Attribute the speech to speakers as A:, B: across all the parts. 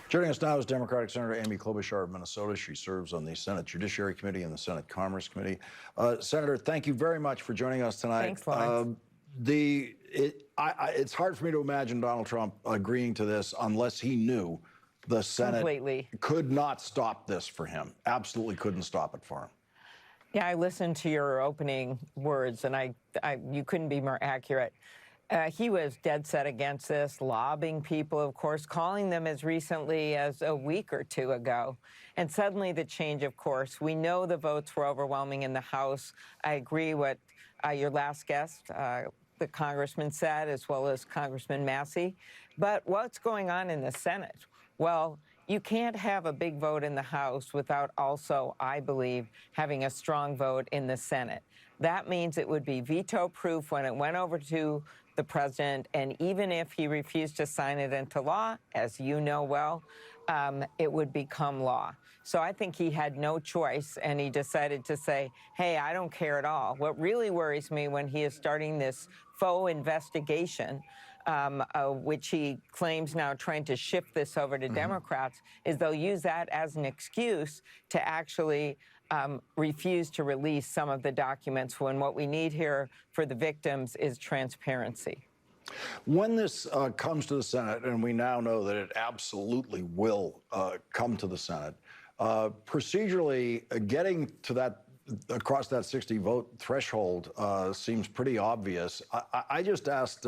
A: Joining us now is Democratic Senator Amy Klobuchar of Minnesota. She serves on the Senate Judiciary Committee and the Senate Commerce Committee. Senator, thank you very much for joining us tonight.
B: Thanks, Lawrence.
A: It's hard for me to imagine Donald Trump agreeing to this unless he knew the Senate
B: Completely.
A: could not stop this for him. Absolutely couldn't stop it for him.
B: Yeah, I listened to your opening words, and you couldn't be more accurate. He was dead set against this, lobbying people, of course, calling them as recently as a week or two ago. And suddenly the change of course. We know the votes were overwhelming in the House. I agree with your last guest, the congressman said, as well as Congressman Massey. But what's going on in the Senate? Well, you can't have a big vote in the House without also, I believe, having a strong vote in the Senate. That means it would be veto-proof when it went over to the president, and even if he refused to sign it into law, as you know well, it would become law. So I think he had no choice, and he decided to say, hey, I don't care at all. What really worries me when he is starting this faux investigation, which he claims now trying to shift this over to Democrats, is they'll use that as an excuse to actually refuse to release some of the documents when what we need here for the victims is transparency.
A: When this comes to the Senate, and we now know that it absolutely will come to the Senate, procedurally, getting to that across that 60 vote threshold seems pretty obvious. I just asked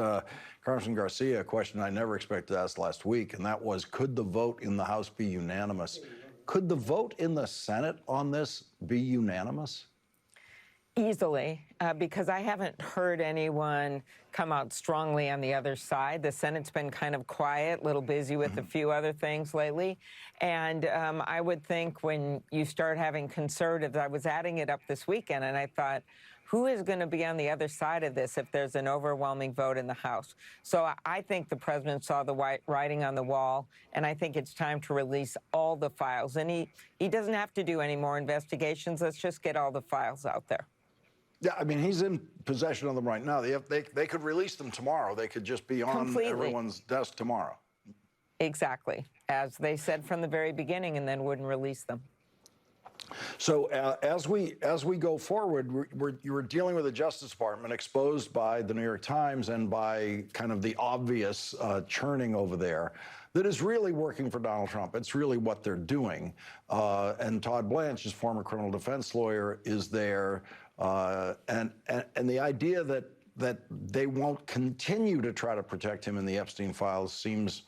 A: Congressman Garcia a question I never expected to ask last week, and that was, could the vote in the House be unanimous? Could the vote in the Senate on this be unanimous?
B: Easily, because I haven't heard anyone come out strongly on the other side. The Senate's been kind of quiet, a little busy with a few other things lately. And I would think when you start having conservatives, I was adding it up this weekend, and I thought, who is going to be on the other side of this if there's an overwhelming vote in the House? So I think the president saw the writing on the wall, and I think it's time to release all the files. And he doesn't have to do any more investigations. Let's just get all the files out there.
A: Yeah, I mean, he's in possession of them right now. They could release them tomorrow. They could just be on everyone's desk tomorrow.
B: Exactly, as they said from the very beginning, and then wouldn't release them.
A: So as we go forward, you're dealing with the Justice Department exposed by the New York Times and by kind of the obvious churning over there that is really working for Donald Trump. It's really what they're doing. And Todd Blanche, his former criminal defense lawyer, is there. And the idea that they won't continue to try to protect him in the Epstein files seems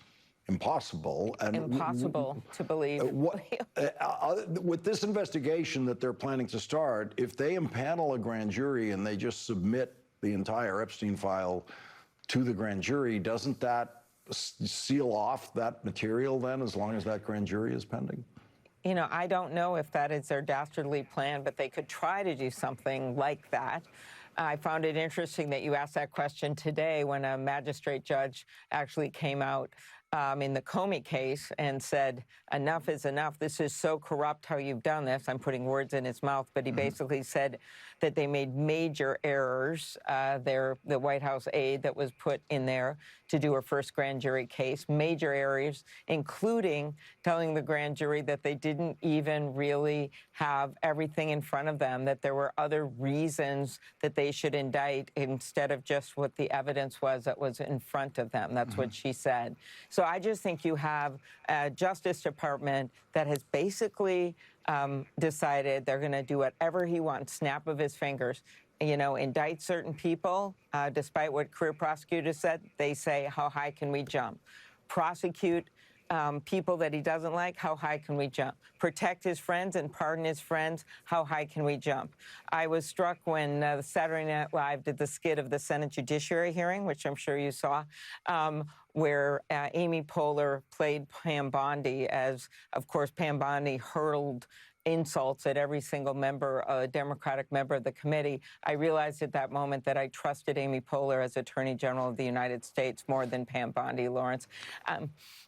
A: impossible. And
B: impossible to believe.
A: With this investigation that they're planning to start, if they impanel a grand jury and they just submit the entire Epstein file to the grand jury, doesn't that seal off that material then, as long as that grand jury is pending?
B: You know, I don't know if that is their dastardly plan, but they could try to do something like that. I found it interesting that you asked that question today when a magistrate judge actually came out in the Comey case and said, enough is enough. This is so corrupt how you've done this. I'm putting words in his mouth, but he basically said that they made major errors. The White House aide that was put in there to do her first grand jury case, major errors, including telling the grand jury that they didn't even really have everything in front of them, that there were other reasons that they should indict instead of just what the evidence was that was in front of them. That's what she said. So I just think you have a Justice Department that has basically decided they're going to do whatever he wants, snap of his fingers. You know, indict certain people, despite what career prosecutors said. They say, how high can we jump? Prosecute people that he doesn't like, how high can we jump? Protect his friends and pardon his friends, how high can we jump? I was struck when Saturday Night Live did the skit of the Senate Judiciary hearing, which I'm sure you saw, where Amy Poehler played Pam Bondi as, of course, Pam Bondi hurled insults at every single member, Democratic member of the committee. I realized at that moment that I trusted Amy Poehler as Attorney General of the United States more than Pam Bondi, Lawrence.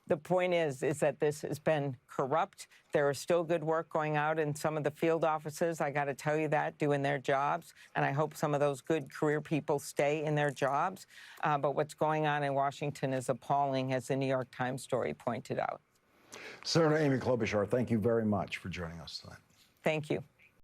B: The point is that this has been corrupt. There is still good work going out in some of the field offices, I got to tell you that, doing their jobs. And I hope some of those good career people stay in their jobs. But what's going on in Washington is appalling, as the New York Times story pointed out.
A: Senator Amy Klobuchar, thank you very much for joining us tonight.
B: Thank you.